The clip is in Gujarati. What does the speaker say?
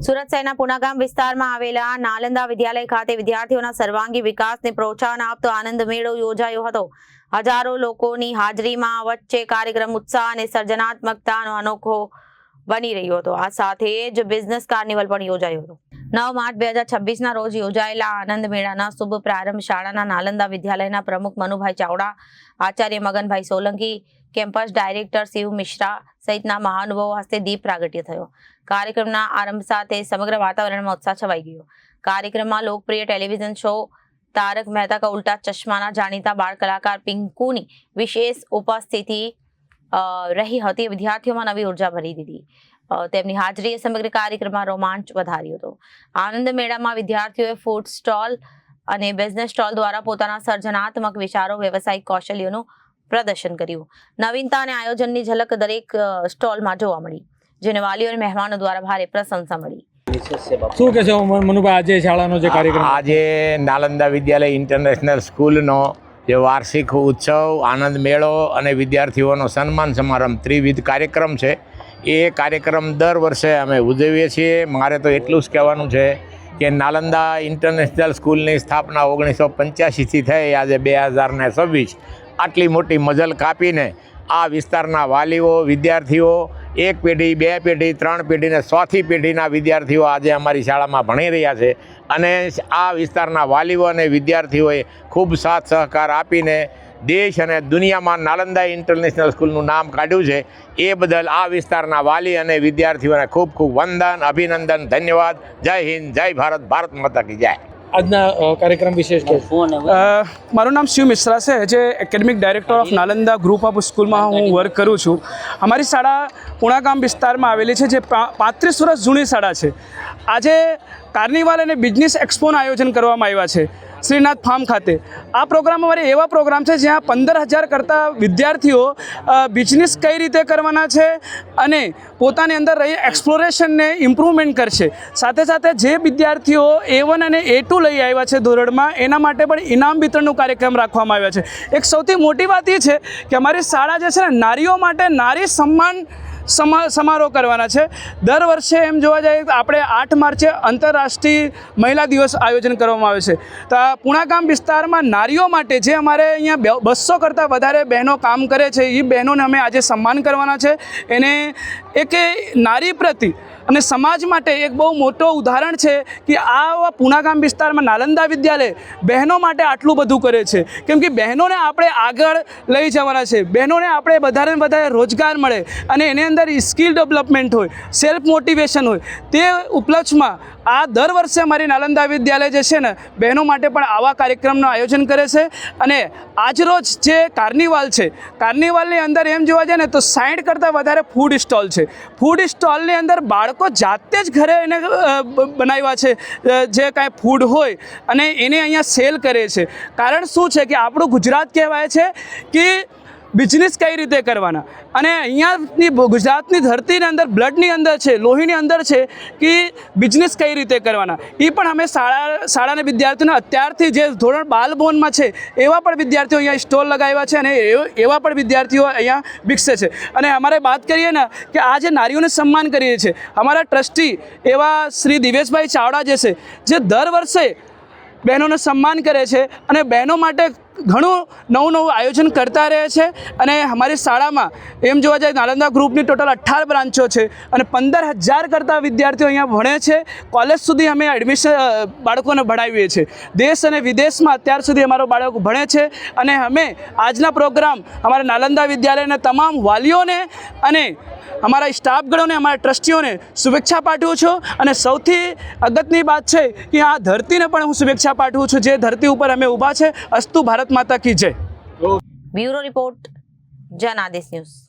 સુરત શહેરના પુનાગામ વિસ્તારમાં આવેલા નાલંદા વિદ્યાલય ખાતે વિદ્યાર્થીઓના સર્વાંગી વિકાસને પ્રોત્સાહન આપતો આનંદ મેળો યોજાયો હતો। હજારો લોકોની હાજરીમાં વચ્ચે કાર્યક્રમ ઉત્સાહ અને સર્જનાત્મકતાનો અનોખો બની રહ્યો હતો। આ સાથે જ બિઝનેસ કાર્નિવલ પણ યોજાયો હતો। 9 માર્ચ 2026ના રોજ યોજાયેલા આનંદ મેળાના શુભ પ્રારંભ શાળાના નાલંદા વિદ્યાલયના પ્રમુખ મનુભાઈ ચાવડા, આચાર્ય મગનભાઈ સોલંકી, કેમ્પસ ડાયરેક્ટર શિવ મિશ્રા સહિતના મહાનુભાવો હસ્તે દીપ પ્રાગટ્ય થયો। કાર્યક્રમના આરંભ સાથે સમગ્ર વાતાવરણમાં ઉત્સાહ છવાઈ ગયો। કાર્યક્રમમાં લોકપ્રિય ટેલિવિઝન શો તારક મહેતા કા ઉલ્ટા ચશ્માના જાણીતા બાળ કલાકાર પિંકુની વિશેષ ઉપસ્થિતિ રહી હતી। વિદ્યાર્થીઓમાં નવી ઉર્જા ભરી દીધી। તેમની હાજરીએ સમગ્ર કાર્યક્રમમાં રોમાંચ વધાર્યો હતો। આનંદ મેળામાં વિદ્યાર્થીઓએ ફૂડ સ્ટોલ અને બિઝનેસ સ્ટોલ દ્વારા પોતાના સર્જનાત્મક વિચારો, વ્યવસાયિક કૌશલ્યોનું પ્રદર્શન કર્યું। નવીનતા અને આયોજનની ઝલક દરેક સ્ટોલમાં જોવા મળી, જેને વાલીઓ અને મહેમાનો દ્વારા ભારે પ્રશંસા મળી। શું કહેશો મનુભાઈ, આજે શાળાનો જે કાર્યક્રમ, આજે નાલંદા વિદ્યાલય ઇન્ટરનેશનલ સ્કૂલનો જે વાર્ષિક ઉત્સવ, આનંદ મેળો અને વિદ્યાર્થીઓનો સન્માન સમારંભ ત્રિવિધ કાર્યક્રમ છે, એ કાર્યક્રમ દર વર્ષે અમે ઉજવીએ છીએ। મારે તો એટલું જ કહેવાનું છે કે નાલંદા ઇન્ટરનેશનલ સ્કૂલની સ્થાપના 1985થી થઈ, આજે 2026 આટલી મોટી મજલ કાપીને આ વિસ્તારના વાલીઓ, વિદ્યાર્થીઓ, એક પેઢી, બે પેઢી, ત્રણ પેઢી ને ચોથી પેઢીના વિદ્યાર્થીઓ આજે અમારી શાળામાં ભણી રહ્યા છે અને આ વિસ્તારના વાલીઓ અને વિદ્યાર્થીઓએ ખૂબ સાથ સહકાર આપીને દેશ અને દુનિયામાં નાલંદા ઇન્ટરનેશનલ સ્કૂલનું નામ કાઢ્યું છે। એ બદલ આ વિસ્તારના વાલી અને વિદ્યાર્થીઓને ખૂબ ખૂબ વંદન, અભિનંદન, ધન્યવાદ। જય હિન્દ, જય ભારત, ભારત માતા કી જય। આજના કાર્યક્રમ વિશેષ મારું નામ શિવ મિશ્રા છે, જે academic director of Nalanda group of સ્કૂલમાં હું વર્ક કરું છું। અમારી શાળા પુણાગામ વિસ્તારમાં આવેલી છે, જે 35 વર્ષ જૂની શાળા છે। આજે કાર્નિવલ અને બિઝનેસ એક્સપોનું આયોજન કરવામાં આવ્યા છે શ્રીનાથ ફાર્મ ખાતે। આ પ્રોગ્રામ અમારે એવા પ્રોગ્રામ છે જ્યાં 15,000 કરતાં વિદ્યાર્થીઓ બિઝનેસ કઈ રીતે કરવાના છે અને પોતાની અંદર રહી એક્સપ્લોરેશનને ઇમ્પ્રુવમેન્ટ કરશે। સાથે સાથે જે વિદ્યાર્થીઓ A1 અને A2 લઈ આવ્યા છે ધોરણમાં, એના માટે પણ ઇનામ વિતરણનો કાર્યક્રમ રાખવામાં આવ્યા છે। એક સૌથી મોટી વાત એ છે કે અમારી શાળા જે છે ને, નારીઓ માટે નારી સન્માન સમારોહ કરવાના છે। દર વર્ષે એમ જોવા જાય તો આપણે 8 માર્ચે આંતરરાષ્ટ્રીય મહિલા દિવસ આયોજન કરવામાં આવે છે। તો પુણાગામ વિસ્તારમાં નારીઓ માટે જે અમારે અહીંયા 200 કરતાં વધારે બહેનો કામ કરે છે, એ બહેનોને અમે આજે સન્માન કરવાના છે। એને એક નારી પ્રતિ અને સમાજ માટે એક બહુ મોટો ઉદાહરણ છે કે આ પુણાગામ વિસ્તારમાં નાલંદા વિદ્યાલય બહેનો માટે આટલું બધું કરે છે, કેમ કે બહેનોને આપણે આગળ લઈ જવાના છે। બહેનોને આપણે વધારે ને વધારે રોજગાર મળે અને એની અંદર સ્કિલ ડેવલપમેન્ટ હોય, સેલ્ફ મોટિવેશન હોય। તે ઉપલક્ષમાં આ દર વર્ષે અમારી નાલંદા વિદ્યાલય જે છે ને, બહેનો માટે પણ આવા કાર્યક્રમનું આયોજન કરે છે। અને આજરોજ જે કાર્નિવલ છે, કાર્નિવલની અંદર એમ જોવા જાય ને તો 60 કરતાં વધારે ફૂડ સ્ટોલ છે। ફૂડ સ્ટોલની અંદર બાળકો જાતે જ ઘરે એને બનાવ્યા છે, જે કાંઈ ફૂડ હોય અને એને અહીંયા સેલ કરે છે। કારણ શું છે કે આપણું ગુજરાત કહેવાય છે કે બિઝનેસ કઈ રીતે કરવાના, અને અહીંયાની ગુજરાતની ધરતીની અંદર, બ્લડની અંદર છે, લોહીની અંદર છે કે બિઝનેસ કઈ રીતે કરવાના। એ પણ અમે શાળાના વિદ્યાર્થીઓને અત્યારથી જે ધોરણ બાલભવનમાં છે એવા પણ વિદ્યાર્થીઓ અહીંયા સ્ટોલ લગાવ્યા છે અને એવા પણ વિદ્યાર્થીઓ અહીંયા વિકસે છે। અને અમારે વાત કરીએ ને કે આ જે નારીઓને સન્માન કરીએ છીએ, અમારા ટ્રસ્ટી એવા શ્રી દિવેશભાઈ ચાવડા જે છે, જે દર વર્ષે બહેનોને સન્માન કરે છે અને બહેનો માટે ઘણું નવું આયોજન કરતા રહે છે। અને અમારી શાળામાં એમ જોવા જાય નાલંદા ગ્રુપની ટોટલ 18 બ્રાન્ચો છે અને 15,000 કરતાં વિદ્યાર્થીઓ અહીંયા ભણે છે। કોલેજ સુધી અમે એડમિશન બાળકોને ભણાવીએ છીએ। દેશ અને વિદેશમાં અત્યાર સુધી અમારો બાળકો ભણે છે। અને અમે આજના પ્રોગ્રામ અમારા નાલંદા વિદ્યાલયના તમામ વાલીઓને અને અમારા સ્ટાફગણોને, અમારા ટ્રસ્ટીઓને શુભેચ્છા પાઠવું છું। અને સૌથી અગત્યની વાત છે કે આ ધરતીને પણ હું શુભેચ્છા પાઠવું છું, જે ધરતી ઉપર અમે ઊભા છે। અસ્તુ ભારત માતા કી જય। Bureau report, Janadesh news.